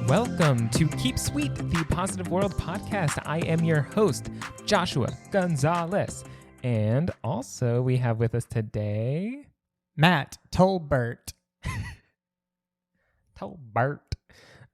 Welcome to Keep Sweet, the Positive World podcast. I am your host, Joshua Gonzalez. And also we have with us today... Matt Tolbert. Tolbert.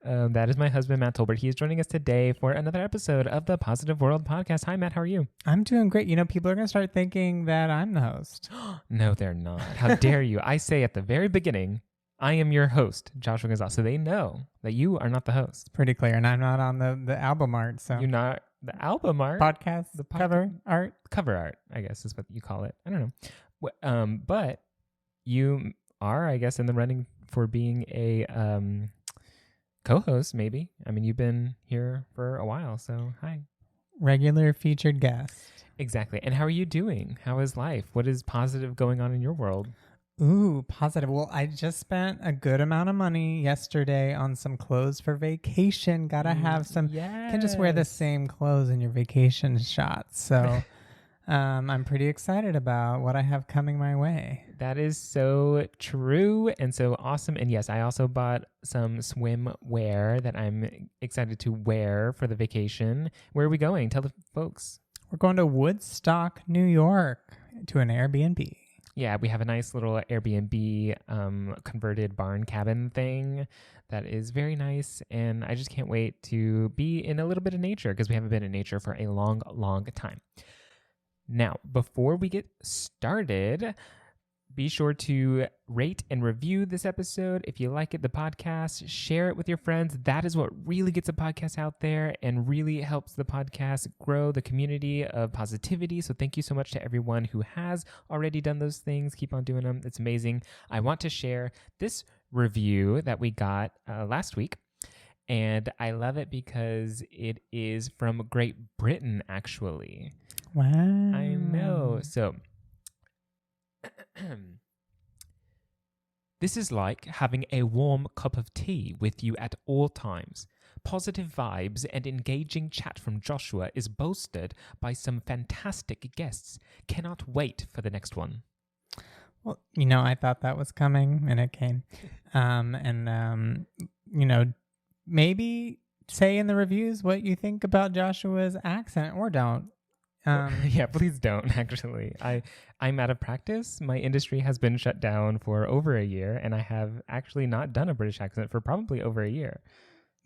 That is my husband, Matt Tolbert. He is joining us today for another episode of the Positive World podcast. Hi, Matt. How are you? I'm doing great. You know, people are going to start thinking that I'm the host. No, they're not. How dare you? I say at the very beginning, I am your host, Joshua Gonzalez. So they know that you are not the host. Pretty clear. And I'm not on the album art. So You're not the album art? Podcast, the cover art? Cover art, I guess is what you call it. I don't know. But you are, I guess, in the running for being a co-host, maybe. I mean, you've been here for a while, so hi. Regular featured guest. Exactly. And how are you doing? How is life? What is positive going on in your world? Ooh, positive. Well, I just spent a good amount of money yesterday on some clothes for vacation. Gotta have some. Yes. You can just wear the same clothes in your vacation shots. So I'm pretty excited about what I have coming my way. That is so true and so awesome. And yes, I also bought some swimwear that I'm excited to wear for the vacation. Where are we going? Tell the folks. We're going to Woodstock, New York, to an Airbnb. Yeah, we have a nice little Airbnb converted barn cabin thing that is very nice. And I just can't wait to be in a little bit of nature because we haven't been in nature for a long, long time. Now, before we get started, be sure to rate and review this episode. If you like it, the podcast, share it with your friends. That is what really gets the podcast out there and really helps the podcast grow the community of positivity. So thank you so much to everyone who has already done those things. Keep on doing them. It's amazing. I want to share this review that we got last week. And I love it because it is from Great Britain, actually. Wow. I know. So... This is like having a warm cup of tea with you at all times. Positive vibes and engaging chat from Joshua is bolstered by some fantastic guests. Cannot wait for the next one. Well, you know, I thought that was coming and it came. You know, maybe say in the reviews what you think about Joshua's accent or don't. Yeah, please don't, actually. I'm out of practice. My industry has been shut down for over a year, and I have actually not done a British accent for probably over a year.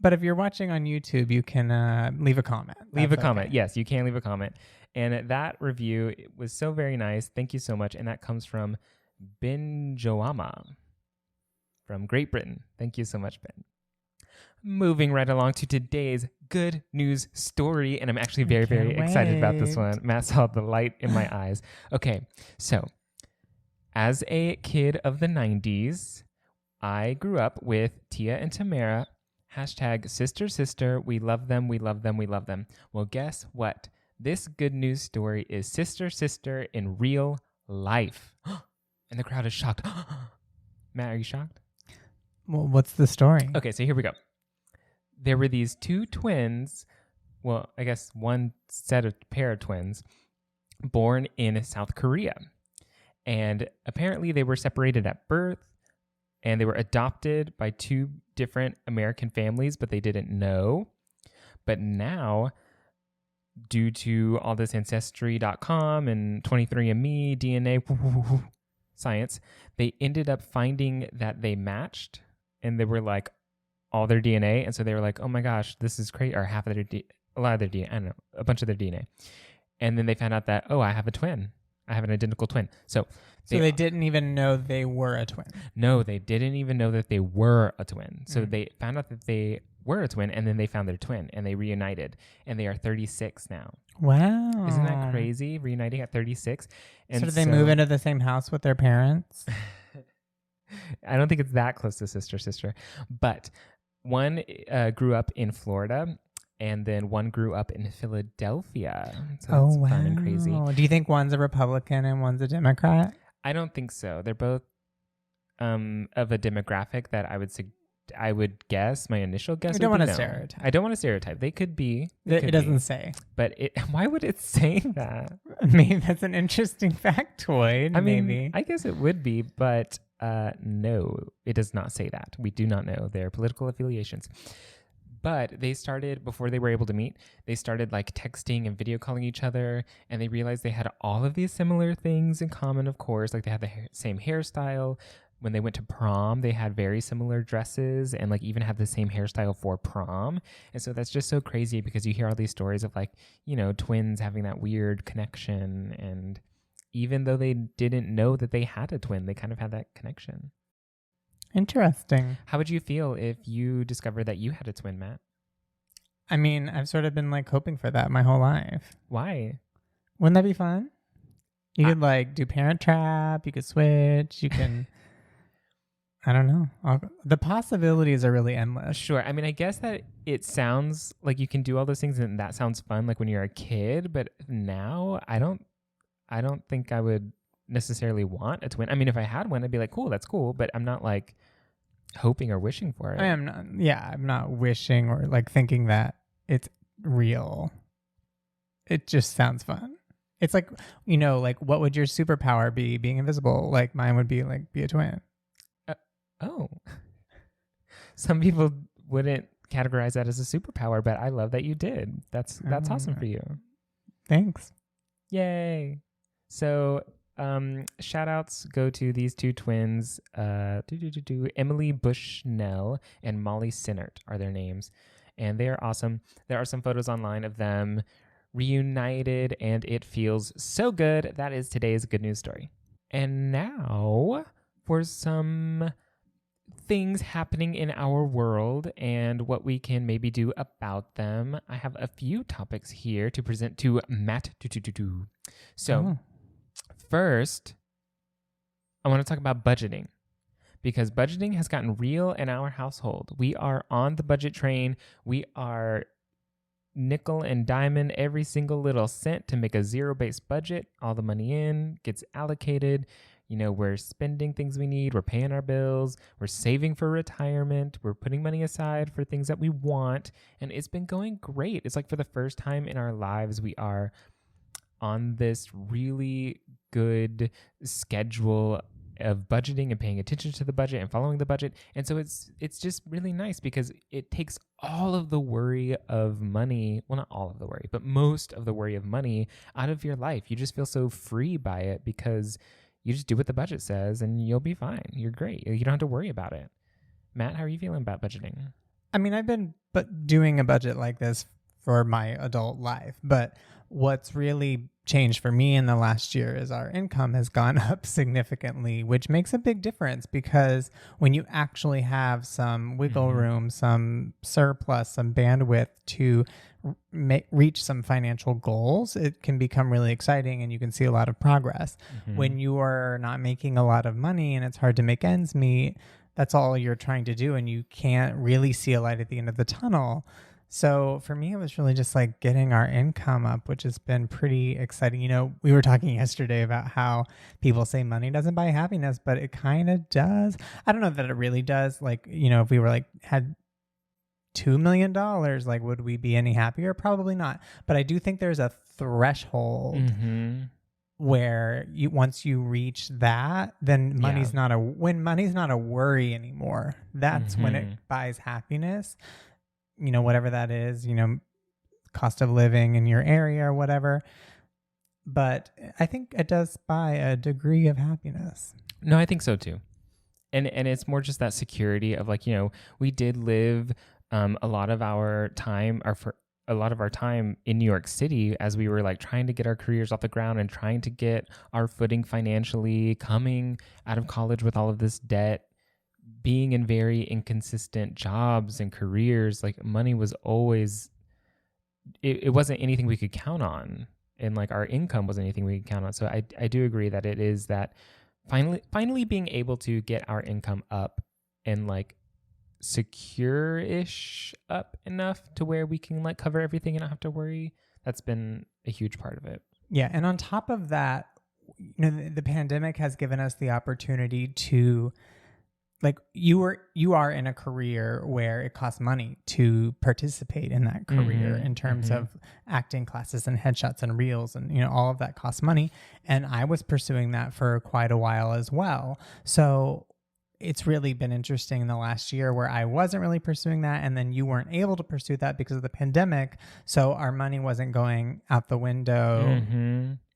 But if you're watching on YouTube, you can leave a comment. Leave a comment. Yes, you can leave a comment. And that review was so very nice. Thank you so much. And that comes from Benjoama from Great Britain. Thank you so much, Ben. Moving right along to today's good news story. And I'm actually very, very excited about this one. Matt saw the light in my eyes. Okay, so as a kid of the 90s, I grew up with Tia and Tamara. Hashtag sister, sister. We love them. We love them. We love them. Well, guess what? This good news story is sister, sister in real life. And the crowd is shocked. Matt, are you shocked? Well, what's the story? Okay, so here we go. There were these two twins, well, I guess one pair of twins, born in South Korea. And apparently they were separated at birth, and they were adopted by two different American families, but they didn't know. But now, due to all this Ancestry.com and 23andMe, DNA, science, they ended up finding that they matched, and they were like, all their DNA, and so they were like, oh my gosh, this is crazy, or half of their a lot of their DNA, I don't know, a bunch of their DNA. And then they found out that, oh, I have a twin. I have an identical twin. So they didn't even know they were a twin. No, they didn't even know that they were a twin. So they found out that they were a twin, and then they found their twin, and they reunited, and they are 36 now. Wow. Isn't that crazy? Reuniting at 36. And so did they move into the same house with their parents? I don't think it's that close to sister, but one grew up in Florida, and then one grew up in Philadelphia. So it's fun and crazy. Do you think one's a Republican and one's a Democrat? I don't think so. They're both of a demographic that I would guess. My initial guess. I don't want to stereotype. I don't want to stereotype. They could be. It doesn't say. But why would it say that? Maybe that's an interesting factoid. I mean, maybe. I guess it would be, but no, it does not say that. We do not know their political affiliations. But they started, before they were able to meet, they started like texting and video calling each other, and they realized they had all of these similar things in common, of course. Like they had the same hairstyle. When they went to prom, they had very similar dresses and like even had the same hairstyle for prom. And so that's just so crazy because you hear all these stories of like, you know, twins having that weird connection. And even though they didn't know that they had a twin, they kind of had that connection. Interesting. How would you feel if you discovered that you had a twin, Matt? I mean, I've sort of been like hoping for that my whole life. Why? Wouldn't that be fun? You could like do Parent Trap. You could switch. You can, I don't know. The possibilities are really endless. Sure. I mean, I guess that it sounds like you can do all those things and that sounds fun like when you're a kid, but now I don't think I would necessarily want a twin. I mean, if I had one, I'd be like, cool, that's cool, but I'm not like hoping or wishing for it. I'm not wishing or like thinking that it's real. It just sounds fun. It's like, you know, like what would your superpower be? Being invisible. Like mine would be like be a twin. Oh. Some people wouldn't categorize that as a superpower, but I love that you did. That's awesome for you. Thanks. Yay. So shout outs go to these two twins, Emily Bushnell and Molly Sinnert are their names, and they are awesome. There are some photos online of them reunited, and it feels so good. That is today's good news story. And now for some things happening in our world and what we can maybe do about them. I have a few topics here to present to Matt. So first, I want to talk about budgeting because budgeting has gotten real in our household. We are on the budget train. We are nickel and diamond every single little cent to make a zero-based budget. All the money in gets allocated. You know, we're spending things we need. We're paying our bills. We're saving for retirement. We're putting money aside for things that we want. And it's been going great. It's like for the first time in our lives, we are on this really good schedule of budgeting and paying attention to the budget and following the budget. And so it's just really nice because it takes all of the worry of money, well, not all of the worry, but most of the worry of money out of your life. You just feel so free by it because you just do what the budget says and you'll be fine. You're great. You don't have to worry about it. Matt, how are you feeling about budgeting? I mean, I've been doing a budget like this for my adult life, but what's really changed for me in the last year is our income has gone up significantly, which makes a big difference because when you actually have some wiggle room, some surplus, some bandwidth to reach some financial goals, it can become really exciting and you can see a lot of progress. When you are not making a lot of money and it's hard to make ends meet, that's all you're trying to do and you can't really see a light at the end of the tunnel. So for me, it was really just like getting our income up, which has been pretty exciting. You know, we were talking yesterday about how people say money doesn't buy happiness, but it kind of does. I don't know that it really does. Like, you know, if we were like had $2 million, like would we be any happier? Probably not. But I do think there's a threshold where once you reach that, then money's not a worry anymore. That's when it buys happiness. You know, whatever that is, you know, cost of living in your area or whatever. But I think it does buy a degree of happiness. No, I think so too. And it's more just that security of like, you know, we did live a lot of our time in New York City as we were like trying to get our careers off the ground and trying to get our footing financially, coming out of college with all of this debt, being in very inconsistent jobs and careers. Like money was always, it wasn't anything we could count on, and like our income wasn't anything we could count on. So I do agree that it is that finally being able to get our income up and like secure-ish up enough to where we can like cover everything and not have to worry. That's been a huge part of it. Yeah. And on top of that, you know, the pandemic has given us the opportunity to, like, you are in a career where it costs money to participate in that career in terms of acting classes and headshots and reels and, you know, all of that costs money. And I was pursuing that for quite a while as well. So it's really been interesting in the last year where I wasn't really pursuing that, and then you weren't able to pursue that because of the pandemic. So our money wasn't going out the window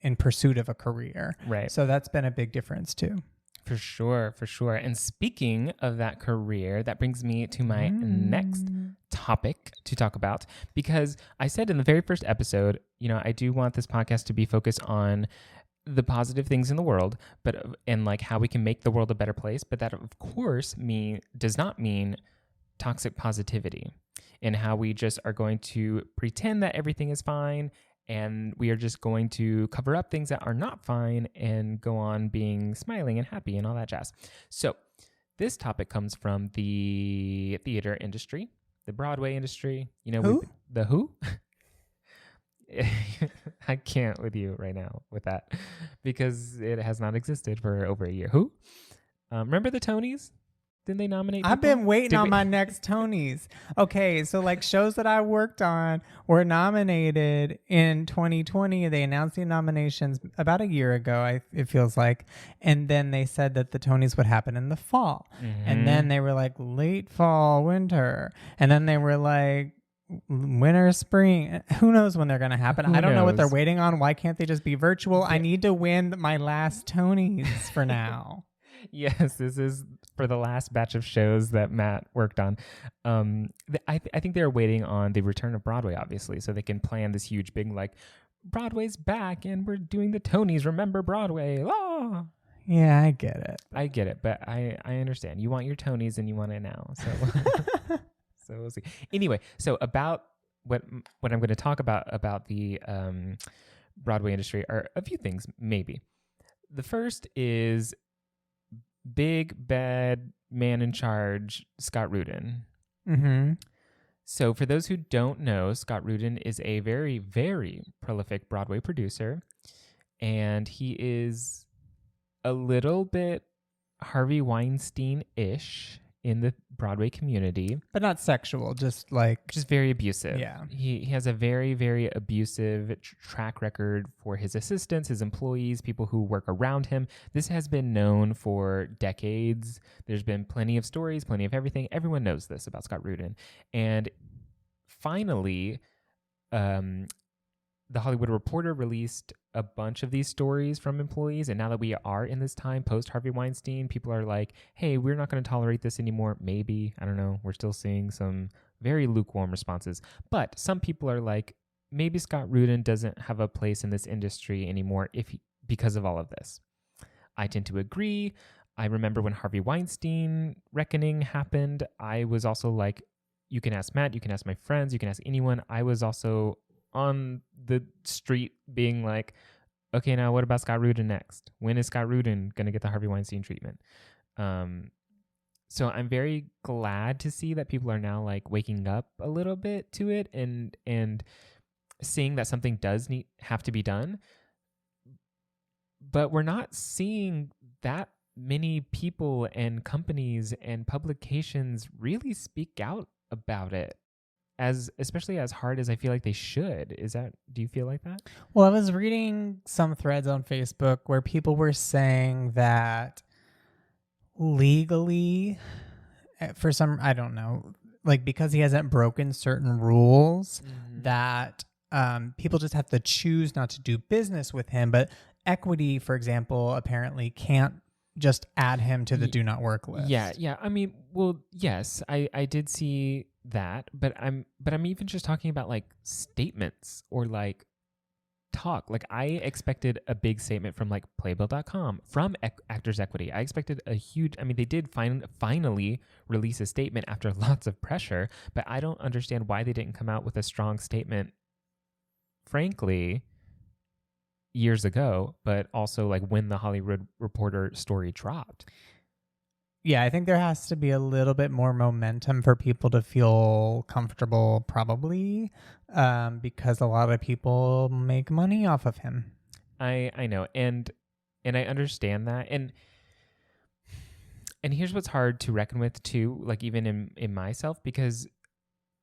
in pursuit of a career. Right. So that's been a big difference too. For sure, for sure. And speaking of that career, that brings me to my next topic to talk about, because I said in the very first episode, I do want this podcast to be focused on the positive things in the world, and like how we can make the world a better place. But that, of course, does not mean toxic positivity, and how we just are going to pretend that everything is fine, and we are just going to cover up things that are not fine and go on being smiling and happy and all that jazz. So this topic comes from the theater industry, the Broadway industry. Who? The who? I can't with you right now with that, because it has not existed for over a year. Who? Remember the Tonys? Didn't they nominate people? I've been waiting on my next Tonys. Okay, so like shows that I worked on were nominated in 2020. They announced the nominations about a year ago, it feels like. And then they said that the Tonys would happen in the fall. And then they were like late fall, winter. And then they were like winter, spring. Who knows when they're going to happen? I don't know what they're waiting on. Why can't they just be virtual? I need to win my last Tonys for now. Yes, this is for the last batch of shows that Matt worked on. I think they're waiting on the return of Broadway, obviously, so they can plan this huge big, like, Broadway's back and we're doing the Tonys. Remember Broadway. Ah! Yeah, I get it. But I understand. You want your Tonys and you want it now. So so we'll see. Anyway, so about what I'm going to talk about the Broadway industry are a few things, maybe. The first is big bad man in charge, Scott Rudin. So for those who don't know, Scott Rudin is a very, very prolific Broadway producer, and he is a little bit Harvey Weinstein-ish in the Broadway community. But not sexual, just very abusive. Yeah. He has a very, very abusive track record for his assistants, his employees, people who work around him. This has been known for decades. There's been plenty of stories, plenty of everything. Everyone knows this about Scott Rudin. And finally, the Hollywood Reporter released a bunch of these stories from employees. And now that we are in this time post Harvey Weinstein, people are like, hey, we're not going to tolerate this anymore. Maybe. I don't know. We're still seeing some very lukewarm responses. But some people are like, maybe Scott Rudin doesn't have a place in this industry anymore because of all of this. I tend to agree. I remember when Harvey Weinstein reckoning happened, I was also like, you can ask Matt, you can ask my friends, you can ask anyone. I was also on the street being like, okay, now what about Scott Rudin next? When is Scott Rudin going to get the Harvey Weinstein treatment? So I'm very glad to see that people are now like waking up a little bit to it and seeing that something does have to be done. But we're not seeing that many people and companies and publications really speak out about it, especially as hard as I feel like they should. Do you feel like that? Well, I was reading some threads on Facebook where people were saying that legally, for some, I don't know, like because he hasn't broken certain rules, that people just have to choose not to do business with him. But Equity, for example, apparently can't just add him to the do not work list. Yeah. I mean, well, yes, I did see that, but I'm even just talking about like statements or like talk. Like I expected a big statement from like Playbill.com, from Actors Equity. I expected a huge, I mean, they did finally release a statement after lots of pressure, but I don't understand why they didn't come out with a strong statement, frankly, years ago, but also like when the Hollywood Reporter story dropped. Yeah, I think there has to be a little bit more momentum for people to feel comfortable, probably, because a lot of people make money off of him. I know, and I understand that, and here's what's hard to reckon with too, like even in myself, because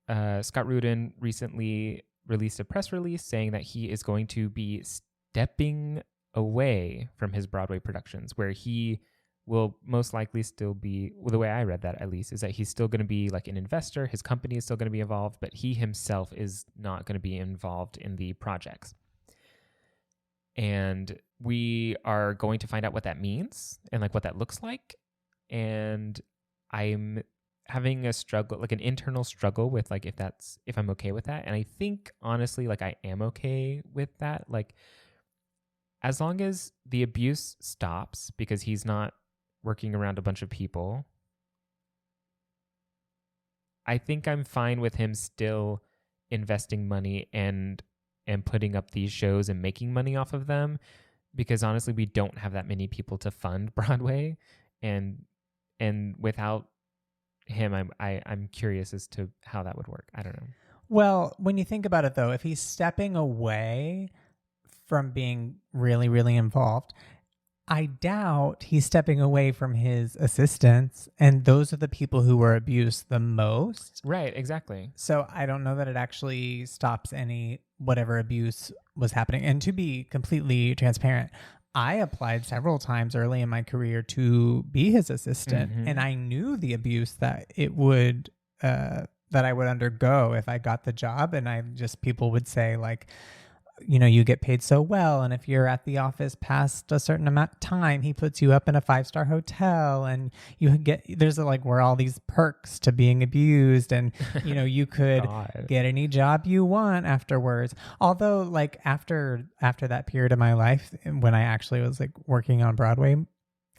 Scott Rudin recently released a press release saying that he is going to be stepping away from his Broadway productions, where he will most likely still be, well, the way I read that at least, is that he's still going to be like an investor. His company is still going to be involved, but he himself is not going to be involved in the projects. And we are going to find out what that means and like what that looks like. And I'm having a struggle, like an internal struggle with like if I'm okay with that. And I think honestly, like I am okay with that. Like as long as the abuse stops because he's not working around a bunch of people, I think I'm fine with him still investing money and putting up these shows and making money off of them, because honestly we don't have that many people to fund Broadway, and without him I'm curious as to how that would work. I don't know. Well, when you think about it though, if he's stepping away from being really, really involved, I doubt he's stepping away from his assistants, and those are the people who were abused the most. Right, exactly. So I don't know that it actually stops any whatever abuse was happening. And to be completely transparent, I applied several times early in my career to be his assistant, and I knew the abuse that it would that I would undergo if I got the job. And people would say like, you know, you get paid so well, and if you're at the office past a certain amount of time, he puts you up in a 5-star hotel, and there's were all these perks to being abused, and you know, you could get any job you want afterwards. Although like after that period of my life when I actually was like working on Broadway,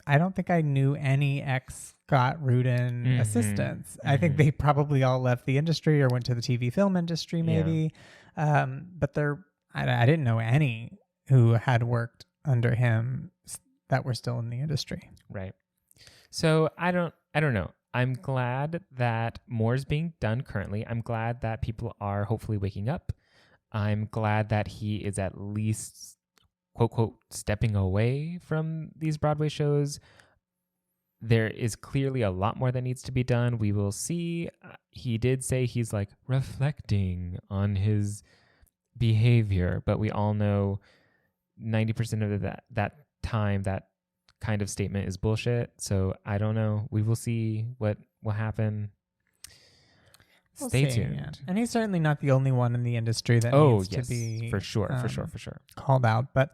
I don't think I knew any ex Scott Rudin assistants. I think they probably all left the industry or went to the TV film industry maybe. But I didn't know any who had worked under him that were still in the industry. Right. So I don't know. I'm glad that more is being done currently. I'm glad that people are hopefully waking up. I'm glad that he is at least, quote, quote, stepping away from these Broadway shows. There is clearly a lot more that needs to be done. We will see. He did say he's like reflecting on his behavior, but we all know 90% of that time that kind of statement is bullshit. So I don't know. We will see what will happen. Stay tuned. Yeah. And he's certainly not the only one in the industry that needs to be for sure called out. But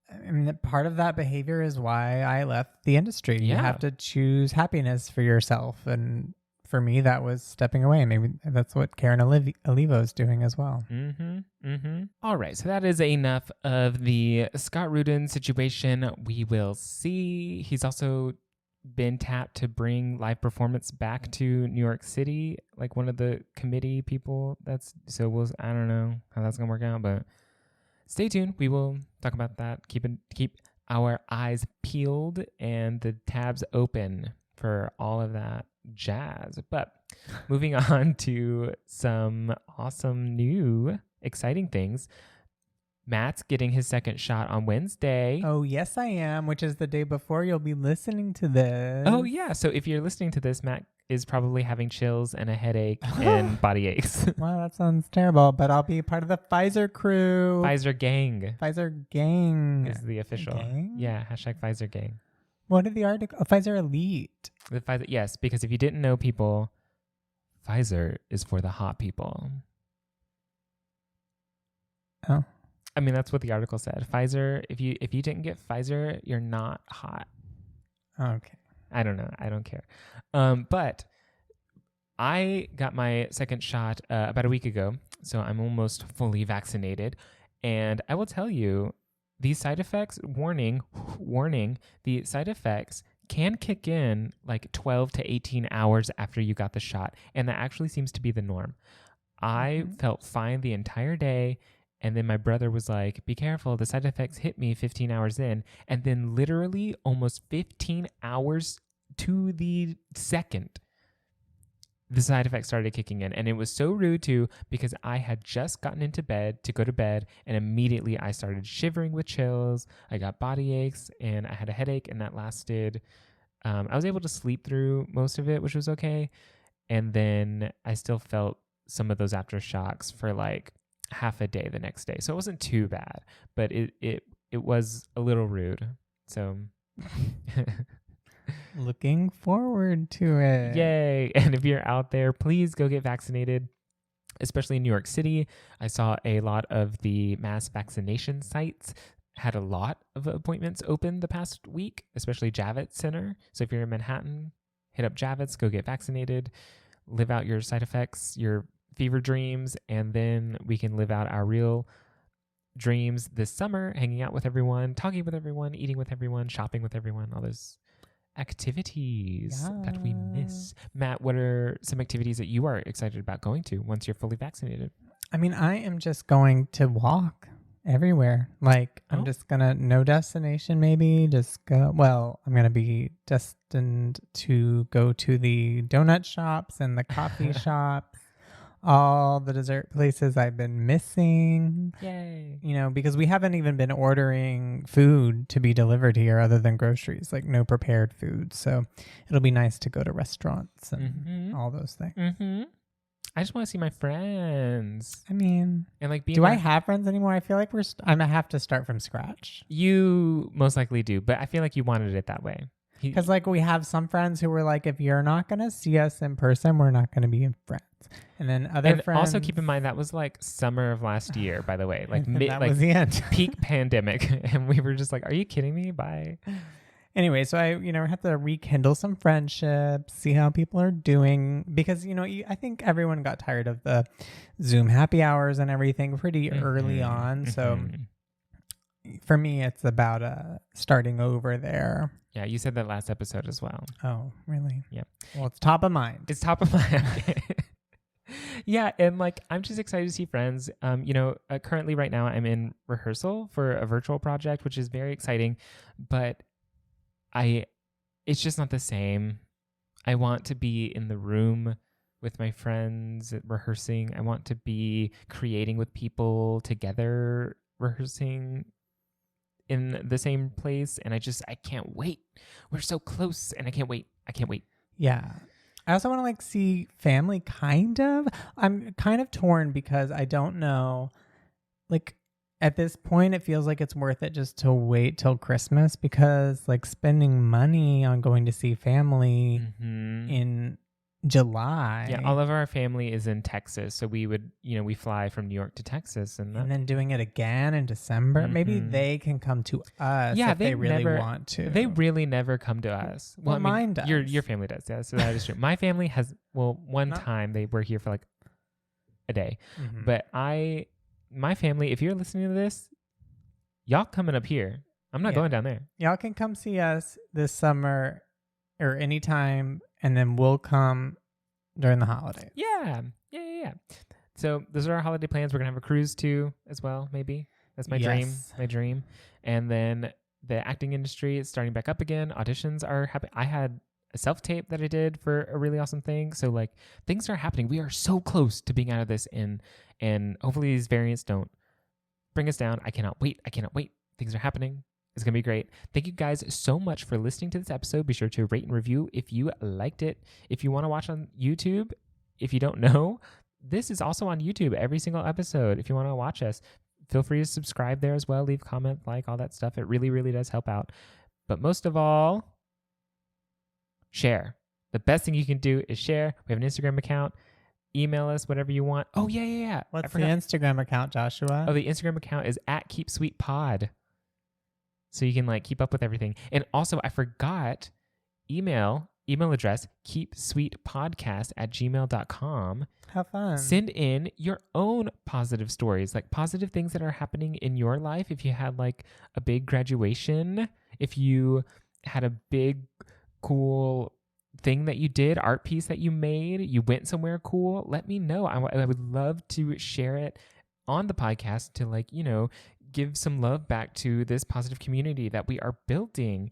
I mean, part of that behavior is why I left the industry. You have to choose happiness for yourself, and for me, that was stepping away. Maybe that's what Karen Olivo is doing as well. All right. So that is enough of the Scott Rudin situation. We will see. He's also been tapped to bring live performance back to New York City, like one of the committee people. I don't know how that's going to work out, but stay tuned. We will talk about that. Keep our eyes peeled and the tabs open for all of that jazz. But moving on to some awesome new exciting things. Matt's getting his second shot on Wednesday. Oh, yes, I am, which is the day before you'll be listening to this. Oh, yeah. So if you're listening to this, Matt is probably having chills and a headache and body aches. Wow, that sounds terrible, but I'll be part of the Pfizer crew. Pfizer gang. Pfizer gang. Is the official. Gang? Yeah, hashtag Pfizer gang. What did the article? Pfizer Elite. The Pfizer, yes, because if you didn't know, people, Pfizer is for the hot people. Oh. I mean, that's what the article said. Pfizer, if you didn't get Pfizer, you're not hot. Okay. I don't know. I don't care. But I got my second shot about a week ago, so I'm almost fully vaccinated. And I will tell you, these side effects, warning, the side effects can kick in like 12 to 18 hours after you got the shot. And that actually seems to be the norm. I felt fine the entire day. And then my brother was like, be careful, the side effects hit me 15 hours in. And then literally almost 15 hours to the second, the side effects started kicking in. And it was so rude too, because I had just gotten into bed to go to bed, and immediately I started shivering with chills. I got body aches and I had a headache, and that lasted, I was able to sleep through most of it, which was okay. And then I still felt some of those aftershocks for like half a day the next day. So it wasn't too bad, but it was a little rude. So Looking forward to it. Yay. And if you're out there, please go get vaccinated, especially in New York City. I saw a lot of the mass vaccination sites had a lot of appointments open the past week, especially Javits Center. So if you're in Manhattan, hit up Javits, go get vaccinated, live out your side effects, your fever dreams, and then we can live out our real dreams this summer, hanging out with everyone, talking with everyone, eating with everyone, shopping with everyone, all those activities that we miss. Matt, what are some activities that you are excited about going to once you're fully vaccinated? I mean, I am just going to walk everywhere. Like, I'm just going to, no destination maybe, just go. Well, I'm going to be destined to go to the donut shops and the coffee shops. All the dessert places I've been missing. Yay. You know, because we haven't even been ordering food to be delivered here other than groceries, like no prepared food. So it'll be nice to go to restaurants and all those things. Mm-hmm. I just want to see my friends. I mean, and like, do I have friends anymore? I feel like I'm going to have to start from scratch. You most likely do, but I feel like you wanted it that way. Because like we have some friends who were like, if you're not going to see us in person, we're not going to be friends. And then other friends. Also keep in mind that was like summer of last year, by the way, like that was the end. Peak pandemic, and we were just like, "Are you kidding me?" Bye. Anyway, so I have to rekindle some friendships, see how people are doing, because I think everyone got tired of the Zoom happy hours and everything pretty early on. So for me, it's about starting over there. Yeah, you said that last episode as well. Oh, really? Yeah. Well, it's top of mind. It's top of mind. Yeah, and like I'm just excited to see friends. Currently right now I'm in rehearsal for a virtual project, which is very exciting, but it's just not the same. I want to be in the room with my friends rehearsing. I want to be creating with people together, rehearsing in the same place, and I can't wait. We're so close, and I can't wait. Yeah. I also want to like see family, kind of. I'm kind of torn because I don't know. Like at this point, it feels like it's worth it just to wait till Christmas, because like spending money on going to see family in July. Yeah, all of our family is in Texas, so we would, we fly from New York to Texas, and then doing it again in December. Maybe they can come to us. Yeah, if they really want to. They really never come to us. Well, mine does. Your family does, yeah. So that is true. My family has. Well, one time they were here for like a day, but my family. If you're listening to this, y'all coming up here. I'm not going down there. Y'all can come see us this summer or anytime, and then we'll come during the holidays. Yeah. So those are our holiday plans. We're going to have a cruise too as well, maybe. That's my dream. And then the acting industry is starting back up again. Auditions are happening. I had a self-tape that I did for a really awesome thing. So like things are happening. We are so close to being out of this, and hopefully these variants don't bring us down. I cannot wait. Things are happening. It's going to be great. Thank you guys so much for listening to this episode. Be sure to rate and review if you liked it. If you want to watch on YouTube, if you don't know, this is also on YouTube, every single episode. If you want to watch us, feel free to subscribe there as well. Leave a comment, like, all that stuff. It really, really does help out. But most of all, share. The best thing you can do is share. We have an Instagram account. Email us, whatever you want. Oh, yeah. What's the Instagram account, Joshua? Oh, the Instagram account is @KeepSweetPod. So you can like keep up with everything. And also, I forgot email address, keepsweetpodcast@gmail.com. Have fun. Send in your own positive stories, like positive things that are happening in your life. If you had like a big graduation, if you had a big, cool thing that you did, art piece that you made, you went somewhere cool, let me know. I would love to share it on the podcast to like, give some love back to this positive community that we are building.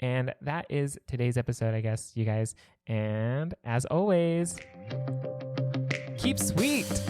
And that is today's episode, I guess, you guys. And as always, keep sweet.